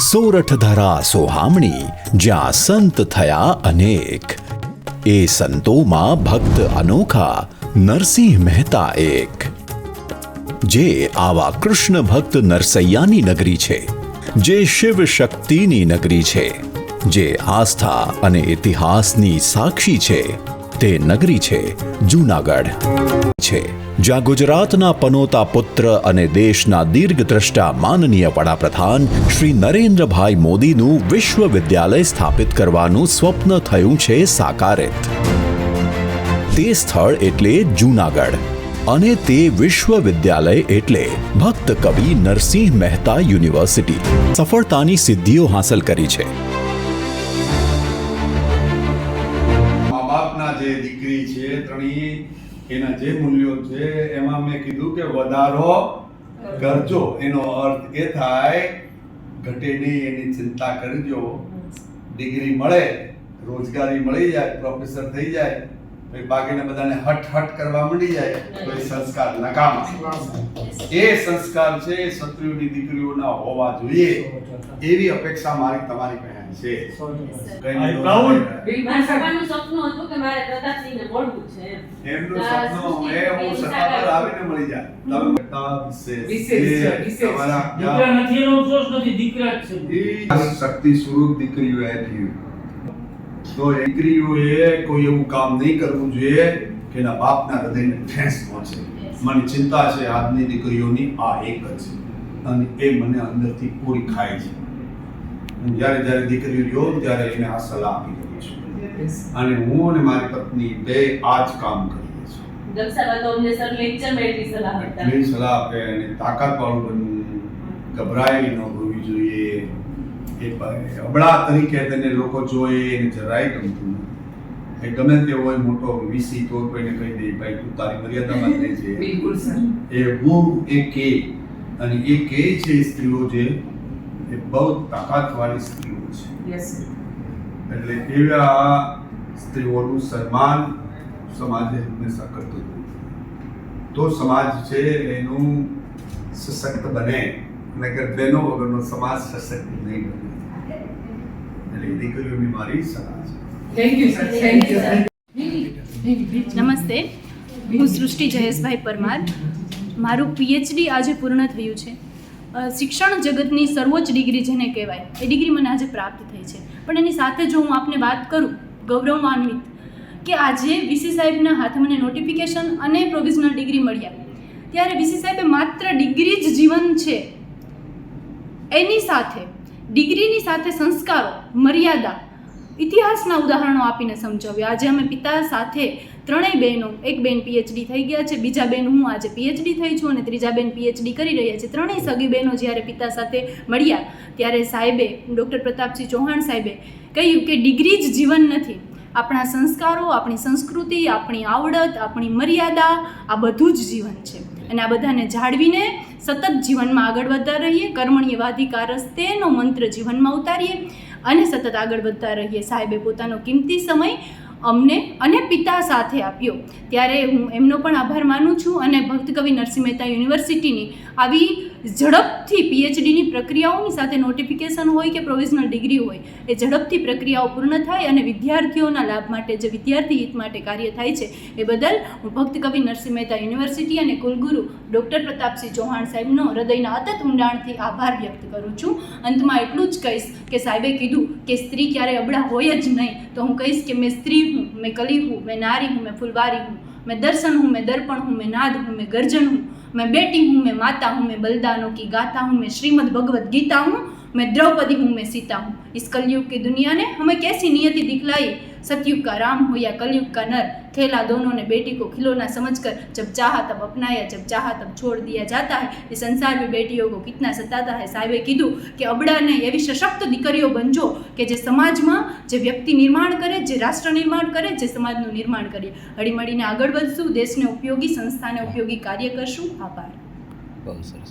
સોરઠ ધરા સોહામણી જ્યાં સંત થયા અનેક, એ સંતોમાં ભક્ત અનોખા નરસિંહ મહેતા એક, જે આવા કૃષ્ણ ભક્ત નરસૈયાની નગરી છે, જે શિવ શક્તિની નગરી છે, જે આસ્થા અને ઇતિહાસની સાક્ષી છે, તે નગરી છે જૂનાગઢ છે, જ્યાં ગુજરાતના પનોતા પુત્ર અને દેશના દીર્ઘદ્રષ્ટા માનનીય વડાપ્રધાન શ્રી નરેન્દ્રભાઈ મોદીનું વિશ્વવિદ્યાલય સ્થાપિત કરવાનું સ્વપ્ન થયું છે સાકારિત. તે સ્થળ એટલે જૂનાગઢ અને તે વિશ્વવિદ્યાલય એટલે ભક્ત કવિ નરસિંહ મહેતા યુનિવર્સિટી. સફળતાની સિદ્ધિઓ હાંસલ કરી છે. મા બાપના જે દીકરી છે ત્રણેય એના જે મૂલ્યો છે એમાં મેં કીધું કે વધારો કરજો. એનો અર્થ એ થાય ઘટે નહીં એની ચિંતા કરજો. ડિગ્રી મળે, રોજગારી મળી જાય, પ્રોફેસર થઈ જાય, પછી બાકીના બધાને હટ હટ કરવા માંડી જાય તો એ સંસ્કાર નકામા. એ સંસ્કાર છે ક્ષત્રિયોની દીકરીઓના હોવા જોઈએ એવી અપેક્ષા મારી તમારી પાસે છે. મારા સપનું હતું કે મારે પ્રતાપસિંહને મળવું છે. એમનું સપનું એ હું સત્તા પર આવીને મળી જાય. તમે શક્તિ સ્વરૂપ દીકરીઓ હતી. તો દીકરીઓએ કોઈ એવું કામ નહીં કરવું જોઈએ કે એના બાપના હૃદયને ઠેસ પહોંચે. મને ચિંતા છે આજની દીકરીઓની આ એક જ છે અને એ મને અંદરથી પૂરી ખાય છે. હું જ્યારે દીકરીઓ જોઉં ત્યારે એને આ સલાહ આપી રહી છું અને હું અને મારી પત્ની બે આ જ કામ કરીએ છીએ. દક્ષાબા તો અમને સર લેક્ચરમાં એટલી સલાહ આપતા. એટલી સલાહ આપે અને તાકાતવાળું બનવું, ગભરાયેલી ન હોવી જોઈએ. એ અબળા તરીકે તેને લોકો જોઈએ એને જરાય ગમતું નથી. એ ગમે તે હોય મોટો વીસી તો કોઈને કહી દે ભાઈ તું તારી મર્યાદામાં જ રહે છે. બિલકુલ સર. એ હું એ કે અને એ કે છે સ્ત્રીઓ જે એ બહુ તાકાતવાળી સ્ત્રીઓ છે. એટલે એવા સ્ત્રીઓનું સન્માન સમાજે હંમેશા કરતો તો સમાજ છે એનું સશક્ત બને. નકર બહેનો વગરનો સમાજ સશક્ત નહીં બને. એટલે દીકરીઓની મારી સલાહ છે. Thank you sir. Thank you. નમસ્તે, હું સૃષ્ટિ જયેશભાઈ પરમાર. મારું પીએચડી આજે પૂર્ણ થયું છે. શિક્ષણ જગતની સર્વોચ્ચ ડિગ્રી જેને કહેવાય એ ડિગ્રી મને આજે પ્રાપ્ત થઈ છે. પણ એની સાથે જો હું આપને વાત કરું ગૌરવાન્વિત કે આજે વીસી સાહેબના હાથે મને નોટિફિકેશન અને પ્રોવિઝનલ ડિગ્રી મળ્યા, ત્યારે વીસી સાહેબે માત્ર ડિગ્રી જ જીવન છે એની સાથે ડિગ્રીની સાથે સંસ્કારો, મર્યાદા, ઇતિહાસના ઉદાહરણો આપીને સમજાવ્યા. આજે અમે પિતા સાથે ત્રણેય બહેનો, એક બેન પીએચડી થઈ ગયા છે, બીજા બેન હું આજે પીએચડી થઈ છું અને ત્રીજા બેન પીએચડી કરી રહ્યા છે. ત્રણેય સગી બહેનો જ્યારે પિતા સાથે મળ્યા ત્યારે સાહેબે, ડૉક્ટર પ્રતાપસિંહ ચૌહાણ સાહેબે કહ્યું કે ડિગ્રી જ જીવન નથી. આપણા સંસ્કારો, આપણી સંસ્કૃતિ, આપણી આવડત, આપણી મર્યાદા, આ બધું જ જીવન છે અને આ બધાને જાળવીને સતત જીવનમાં આગળ વધતા રહીએ. કર્મણ્યવાધિકારસ્તેનો મંત્ર જીવનમાં ઉતારીએ અને સતત આગળ વધતા રહીએ. સાહેબે પોતાનો કિંમતી સમય અમને અને પિતા સાથે આપ્યો, ત્યારે હું એમનો પણ આભાર માનું છું. અને ભક્ત કવિ નરસિંહ મહેતા યુનિવર્સિટીની આવી ઝડપથી પીએચડીની પ્રક્રિયાઓની સાથે નોટિફિકેશન હોય કે પ્રોવિઝનલ ડિગ્રી હોય એ ઝડપથી પ્રક્રિયાઓ પૂર્ણ થાય અને વિદ્યાર્થીઓના લાભ માટે, જે વિદ્યાર્થી હિત માટે કાર્ય થાય છે એ બદલ હું ભક્ત કવિ નરસિંહ મહેતા યુનિવર્સિટી અને કુલગુરુ ડૉક્ટર પ્રતાપસિંહ ચૌહાણ સાહેબનો હૃદયના અતત ઊંડાણથી આભાર વ્યક્ત કરું છું. અંતમાં એટલું જ કહીશ કે સાહેબે કીધું કે સ્ત્રી ક્યારેય અબળા હોય જ નહીં, તો હું કહીશ કે મેં સ્ત્રી हूँ, मैं कली हूँ, मैं नारी हूँ, मैं फुलवारी हूँ, मैं दर्शन हूँ, मैं दर्पण हूँ, मैं नाद हूँ, मैं गर्जन हूँ, मैं बेटी हूँ, मैं माता हूँ, मैं बलिदानों की गाता हूँ, मैं श्रीमद् भगवत गीता हूँ, मैं द्रौपदी हूँ, मैं सीता हूँ. इस कलयुग की दुनिया ने हमें कैसी नियति दिखलाई. सतयुग का राम हो या कलयुग का नर, खेला दोनों ने बेटी को खिलौना समझकर. जब चाहा तब अपनाया, जब चाहा तब छोड़ दिया जाता है. ये संसार में बेटियों को कितना सताता है. साहिबे કીધું કે અબળા નહીં, એવી સશક્ત દીકરીઓ બનજો કે જે સમાજમાં, જે વ્યક્તિ નિર્માણ કરે, જે રાષ્ટ્ર નિર્માણ કરે, જે સમાજનું નિર્માણ કરીએ. હળીમળીને આગળ વધશું, દેશને ઉપયોગી, સંસ્થાને ઉપયોગી કાર્ય કરશું. આભાર. બહુ સરસ.